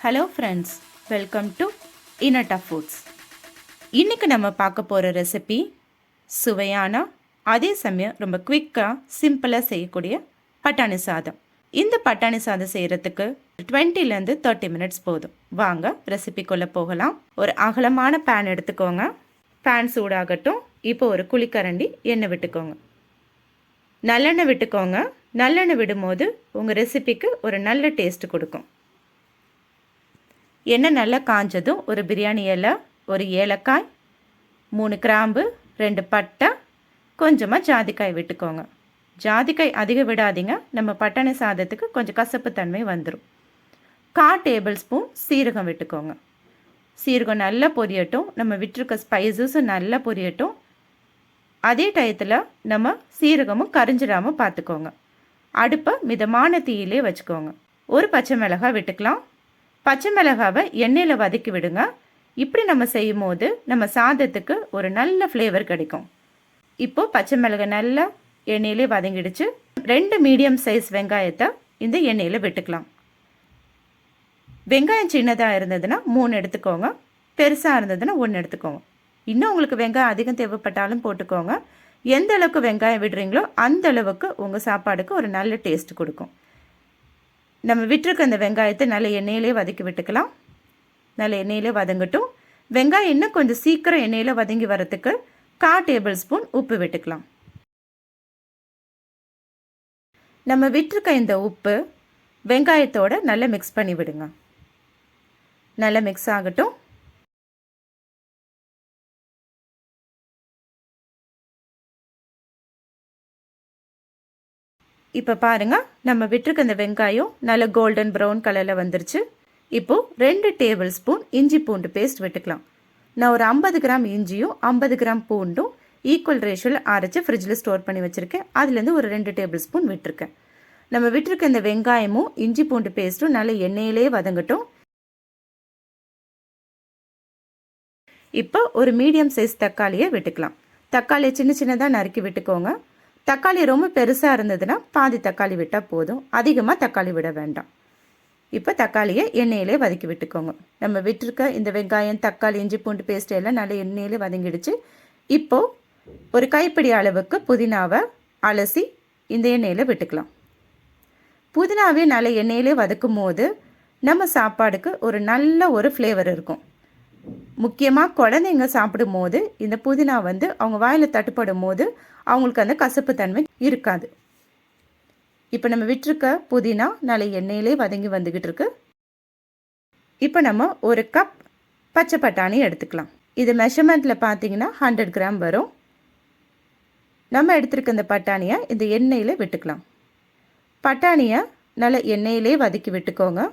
Hello friends, welcome to இனட்டா foods. இன்றைக்கி நம்ம பார்க்க போகிற ரெசிபி சுவையான, அதே சமயம் ரொம்ப குவிக்காக சிம்பிளாக செய்யக்கூடிய பட்டாணி சாதம். இந்த பட்டாணி சாதம் செய்கிறதுக்கு 20லேருந்து 30 மினிட்ஸ் போதும். வாங்க ரெசிபிக்குள்ளே போகலாம். ஒரு அகலமான பேன் எடுத்துக்கோங்க. பேன் சூடாகட்டும். இப்போ ஒரு குழிக்கரண்டி எண்ணெய் விட்டுக்கோங்க. நல்லெண்ணெய் விட்டுக்கோங்க. நல்லெண்ணெய் விடும்போது உங்கள் ரெசிபிக்கு ஒரு நல்ல டேஸ்ட் கொடுக்கும். எண்ணெய் நல்லா காஞ்சதும் ஒரு பிரியாணி இலை, ஒரு ஏலக்காய், 3 கிராம்பு, 2 பட்டை, கொஞ்சமாக ஜாதிக்காய் விட்டுக்கோங்க. ஜாதிக்காய் அதிகம் விடாதீங்க, நம்ம பட்டாணி சாதத்துக்கு கொஞ்சம் கசப்பு தன்மை வந்துடும். 1/4 டேபிள் ஸ்பூன் சீரகம் விட்டுக்கோங்க. சீரகம் நல்லா பொரியட்டும். நம்ம விட்டுருக்க ஸ்பைசஸும் நல்லா பொரியட்டும். அதே டயத்தில் நம்ம சீரகமும் கரிஞ்சிடாமல் பார்த்துக்கோங்க. அடுப்பை மிதமான தீயிலே வச்சுக்கோங்க. ஒரு பச்சை மிளகாய் விட்டுக்கலாம். பச்சை மிளகாவை எண்ணெயில் வதக்கி விடுங்க. இப்படி நம்ம செய்யும் போது நம்ம சாதத்துக்கு ஒரு நல்ல ஃப்ளேவர் கிடைக்கும். இப்போது பச்சை மிளகாய் நல்லா எண்ணெயிலே வதங்கிடுச்சு. 2 மீடியம் சைஸ் வெங்காயத்தை இந்த எண்ணெயில் விட்டுக்கலாம். வெங்காயம் சின்னதாக இருந்ததுன்னா 3 எடுத்துக்கோங்க. பெருசாக இருந்ததுன்னா 1 எடுத்துக்கோங்க. இன்னும் உங்களுக்கு வெங்காயம் அதிகம் தேவைப்பட்டாலும் போட்டுக்கோங்க. எந்த அளவுக்கு வெங்காயம் விடுறீங்களோ அந்த அளவுக்கு உங்கள் சாப்பாடுக்கு ஒரு நல்ல டேஸ்ட் கொடுக்கும். நம்ம விட்டுருக்க அந்த வெங்காயத்தை நல்ல எண்ணெயிலே வதக்கி விட்டுக்கலாம். நல்ல எண்ணெயிலே வதங்கட்டும். வெங்காயம் இன்னும் கொஞ்சம் சீக்கிரம் எண்ணெயில் வதங்கி வரத்துக்கு 1/4 டேபிள் ஸ்பூன் உப்பு விட்டுக்கலாம். நம்ம விட்டுருக்க இந்த உப்பு வெங்காயத்தோடு நல்லா மிக்ஸ் பண்ணி விடுங்க. நல்லா மிக்ஸ் ஆகட்டும். இப்போ பாருங்கள், நம்ம விட்டுருக்க இந்த வெங்காயம் நல்ல கோல்டன் ப்ரௌன் கலரில் வந்துருச்சு. இப்போது 2 டேபிள் ஸ்பூன் இஞ்சி பூண்டு பேஸ்ட் விட்டுக்கலாம். நான் ஒரு 50 கிராம் இஞ்சியும் 50 கிராம் பூண்டும் ஈக்குவல் ரேஷியோவில் அரைச்சி ஃப்ரிட்ஜில் ஸ்டோர் பண்ணி வச்சுருக்கேன். அதுலேருந்து ஒரு 2 டேபிள் ஸ்பூன் விட்டுருக்கேன். நம்ம விட்டுருக்க இந்த வெங்காயமும் இஞ்சி பூண்டு பேஸ்ட்டும் நல்ல எண்ணெயிலே வதங்கட்டும். இப்போ ஒரு மீடியம் சைஸ் தக்காளியை விட்டுக்கலாம். தக்காளியை சின்ன சின்னதாக நறுக்கி விட்டுக்கோங்க. தக்காளி ரொம்ப பெருசாக இருந்ததுன்னா பாதி தக்காளி விட்டால் போதும். அதிகமாக தக்காளி விட வேண்டாம். இப்போ தக்காளியை எண்ணெயிலே வதக்கி விட்டுக்கோங்க. நம்ம விட்டுருக்க இந்த வெங்காயம், தக்காளி, இஞ்சி பூண்டு பேஸ்ட் எல்லாம் நல்லா எண்ணெயிலே வதங்கிடுச்சு. இப்போது ஒரு கைப்பிடி அளவுக்கு புதினாவை அலசி இந்த எண்ணெயில் விட்டுக்கலாம். புதினாவே நல்ல எண்ணெயிலே வதக்கும் போது நம்ம சாப்பாடுக்கு ஒரு நல்ல ஒரு ஃப்ளேவர் இருக்கும். முக்கியமாக குழந்தைங்க சாப்பிடும் போது இந்த புதினா அவங்க வாயில் தட்டுப்படும் போது அவங்களுக்கு அந்த கசப்பு தன்மை இருக்காது. இப்போ நம்ம விட்டுருக்க புதினா நல்ல எண்ணெயிலே வதங்கி வந்துக்கிட்டு இருக்கு. இப்போ நம்ம ஒரு கப் பச்சை பட்டாணி எடுத்துக்கலாம். இது மெஷர்மெண்ட்டில் பார்த்தீங்கன்னா 100 கிராம் வரும். நம்ம எடுத்துருக்க இந்த பட்டாணியை இந்த எண்ணெயில் விட்டுக்கலாம். பட்டாணியை நல்ல எண்ணெயிலே வதக்கி விட்டுக்கோங்க.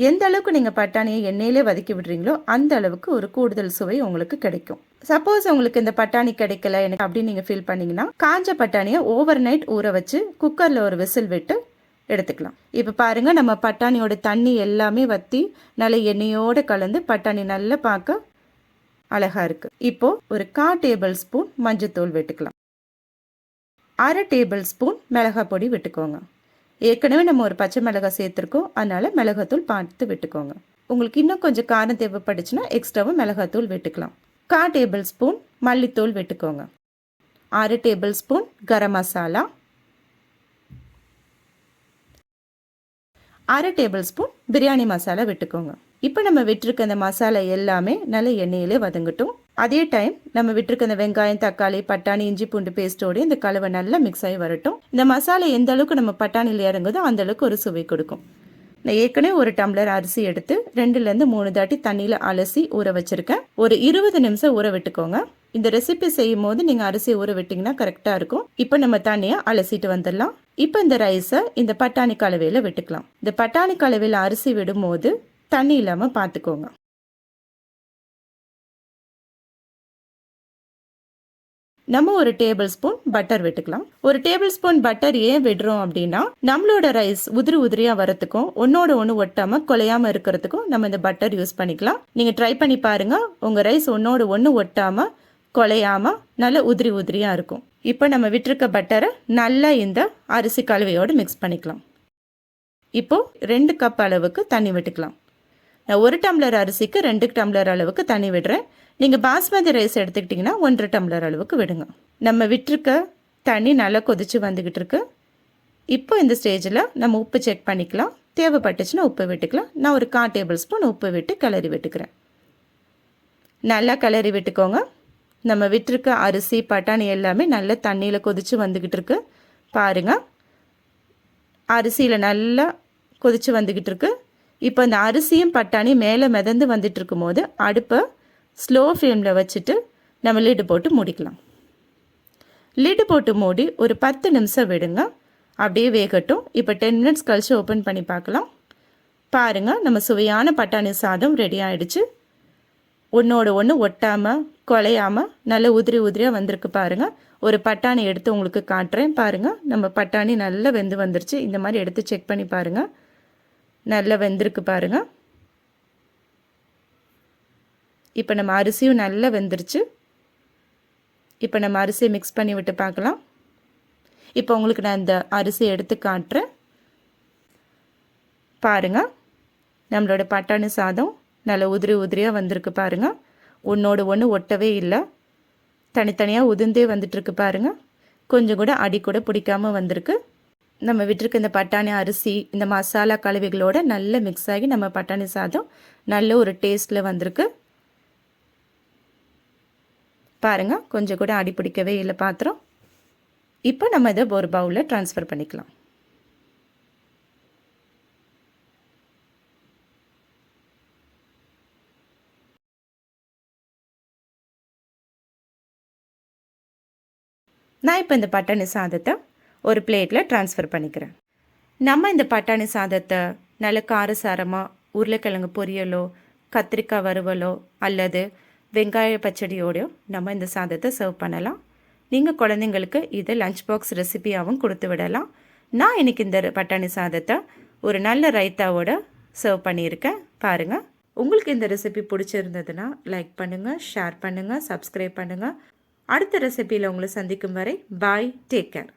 எந்த அளவுக்கு நீங்கள் பட்டாணியை எண்ணெயிலே வதக்கி விடுறீங்களோ அந்த அளவுக்கு ஒரு கூடுதல் சுவை உங்களுக்கு கிடைக்கும். சப்போஸ் உங்களுக்கு இந்த பட்டாணி கிடைக்கல எனக்கு அப்படின்னு நீங்கள் ஃபீல் பண்ணிங்கன்னா காஞ்ச பட்டாணியை ஓவர் நைட் ஊற வச்சு குக்கரில் ஒரு விசில் விட்டு எடுத்துக்கலாம். இப்போ பாருங்கள், நம்ம பட்டாணியோட தண்ணி எல்லாமே வற்றி நல்ல எண்ணெயோடு கலந்து பட்டாணி நல்லா பார்க்க அழகாக இருக்குது. இப்போது ஒரு 1/4 டேபிள் ஸ்பூன் மஞ்சத்தூள் விட்டுக்கலாம். 1/2 டேபிள் ஸ்பூன் மிளகாய் பொடி விட்டுக்கோங்க. ஏற்கனவே நம்ம ஒரு பச்சை மிளகாய் சேர்த்துருக்கோம், அதனால் மிளகாத்தூள் பார்த்து விட்டுக்கோங்க. உங்களுக்கு இன்னும் கொஞ்சம் காரம் தேவைப்படுச்சுன்னா எக்ஸ்ட்ராவும் மிளகாத்தூள் விட்டுக்கலாம். 1/4 டேபிள் ஸ்பூன் மல்லித்தூள் விட்டுக்கோங்க. 6 table spoon garam masala, 1/2 table spoon biryani masala விட்டுக்கோங்க. இப்போ நம்ம விட்டுருக்க இந்த மசாலா எல்லாமே நல்ல எண்ணெயிலே வதங்கட்டும். அதே டைம் நம்ம விட்டுருக்க இந்த வெங்காயம், தக்காளி, பட்டாணி, இஞ்சி பூண்டு பேஸ்ட்டோடு இந்த கலவை நல்லா மிக்ஸ் ஆகி வரட்டும். இந்த மசாலா எந்த அளவுக்கு நம்ம பட்டாணியில் இறங்குதோ அந்த அளவுக்கு ஒரு சுவை கொடுக்கும். நான் ஏற்கனவே ஒரு டம்ளர் அரிசி எடுத்து 2லேருந்து 3 தாட்டி தண்ணியில் அலசி ஊற வச்சுருக்கேன். ஒரு 20 நிமிஷம் ஊற விட்டுக்கோங்க. இந்த ரெசிபி செய்யும் போது நீங்கள் அரிசி ஊற விட்டிங்கன்னா கரெக்டாக இருக்கும். இப்போ நம்ம தண்ணியை அலசிட்டு வந்துடலாம். இப்போ இந்த ரைஸை இந்த பட்டாணி கலவையில் விட்டுக்கலாம். இந்த பட்டாணி கலவையில் அரிசி விடும்போது தண்ணி இல்லாமல் பார்த்துக்கோங்க. நம்ம ஒரு டேபிள் ஸ்பூன் பட்டர் விட்டுக்கலாம். ஒரு டேபிள் ஸ்பூன் பட்டர் ஏன் விடுறோம் அப்படின்னா நம்மளோட ரைஸ் உதிரியாக வரத்துக்கும் ஒன்னோட ஒன்று ஒட்டாமல் குலையாமல் இருக்கிறதுக்கும் நம்ம இந்த பட்டர் யூஸ் பண்ணிக்கலாம். நீங்கள் ட்ரை பண்ணி பாருங்கள். உங்கள் ரைஸ் ஒன்னோட ஒன்று ஒட்டாமல் குலையாமல் நல்ல உதிரியாக இருக்கும். இப்போ நம்ம விட்டுருக்க பட்டரை நல்லா இந்த அரிசி கலவையோடு மிக்ஸ் பண்ணிக்கலாம். இப்போது 2 கப் அளவுக்கு தண்ணி விட்டுக்கலாம். நான் 1 டம்ளர் அரிசிக்கு 2 டம்ளர் அளவுக்கு தண்ணி விடுறேன். நீங்கள் பாஸ்மதி ரைஸ் எடுத்துக்கிட்டிங்கன்னா 1.5 டம்ளர் அளவுக்கு விடுங்க. நம்ம விட்டுருக்க தண்ணி நல்லா கொதித்து வந்துக்கிட்டு இருக்கு. இப்போ இந்த ஸ்டேஜில் நம்ம உப்பு செக் பண்ணிக்கலாம். தேவைப்பட்டுச்சுன்னா உப்பு விட்டுக்கலாம். நான் ஒரு 1/4 டேபிள் ஸ்பூன் உப்பு விட்டு கிளறி விட்டுக்கிறேன். நல்லா கிளறி விட்டுக்கோங்க. நம்ம விட்டுருக்க அரிசி பட்டாணி எல்லாமே நல்லா தண்ணியில் கொதித்து வந்துக்கிட்டு இருக்கு. பாருங்கள், அரிசியில் நல்லா கொதித்து வந்துக்கிட்டு இருக்கு. இப்போ இந்த அரிசியும் பட்டாணி மேலே மிதந்து வந்துட்டு இருக்கும் போது அடுப்பை ஸ்லோ ஃப்ளேமில் வச்சுட்டு நம்ம லிட்டு போட்டு மூடிக்கலாம். லிட்டு போட்டு மூடி ஒரு 10 நிமிஷம் விடுங்க, அப்படியே வேகட்டும். இப்போ 10 மினிட்ஸ் கழித்து ஓப்பன் பண்ணி பார்க்கலாம். பாருங்கள், நம்ம சுவையான பட்டாணி சாதம் ரெடி ஆகிடுச்சு. ஒன்றோட ஒன்று ஒட்டாமல் குலையாமல் நல்ல உதிரி உதிரியாக வந்திருக்கு. பாருங்கள், ஒரு பட்டாணி எடுத்து உங்களுக்கு காட்டுறேன். பாருங்கள், நம்ம பட்டாணி நல்லா வெந்து வந்துருச்சு. இந்த மாதிரி எடுத்து செக் பண்ணி பாருங்கள், நல்லா வெந்திருக்கு பாருங்கள். இப்போ நம்ம அரிசியும் நல்லா வெந்துருச்சு. இப்போ நம்ம அரிசியை மிக்ஸ் பண்ணி விட்டு பார்க்கலாம். இப்போ உங்களுக்கு நான் இந்த அரிசியை எடுத்து காட்டுறேன். பாருங்கள், நம்மளோட பட்டாணி சாதம் நல்லா உதிரி உதிரியாக வந்திருக்கு. பாருங்கள், ஒன்றோடு ஒன்று ஒட்டவே இல்லை, தனித்தனியாக உதிர்ந்தே வந்துட்டுருக்கு. பாருங்கள், கொஞ்சம் கூட அடி கூட பிடிக்காமல் வந்திருக்கு. நம்ம விட்டுருக்க இந்த பட்டாணி அரிசி இந்த மசாலா கலவைகளோடு நல்லா மிக்ஸ் ஆகி நம்ம பட்டாணி சாதம் நல்ல ஒரு டேஸ்ட்டில் வந்திருக்கு. பாருங்கள், கொஞ்சம் கூட அடி பிடிக்கவே இல்லை பாத்திரம். இப்போ நம்ம இதை ஒரு பவுலில் ட்ரான்ஸ்ஃபர் பண்ணிக்கலாம். நான் இப்போ இந்த பட்டாணி சாதத்தை ஒரு பிளேட்டில் ட்ரான்ஸ்ஃபர் பண்ணிக்கிறேன். நம்ம இந்த பட்டாணி சாதத்தை நல்ல காரசாரமாக உருளைக்கிழங்கு பொரியலோ கத்திரிக்காய் வறுவலோ அல்லது வெங்காய பச்சடியோடையோ நம்ம இந்த சாதத்தை சர்வ் பண்ணலாம். நீங்கள் குழந்தைங்களுக்கு இதை லஞ்ச் பாக்ஸ் ரெசிபியாகவும் கொடுத்து விடலாம். நான் இன்றைக்கி இந்த பட்டாணி சாதத்தை ஒரு நல்ல ரைத்தாவோட சர்வ் பண்ணியிருக்கேன். பாருங்கள், உங்களுக்கு இந்த ரெசிபி பிடிச்சிருந்ததுன்னா லைக் பண்ணுங்கள், ஷேர் பண்ணுங்கள், சப்ஸ்கிரைப் பண்ணுங்கள். அடுத்த ரெசிபியில் உங்களை சந்திக்கும் வரை பாய், டேக் கேர்.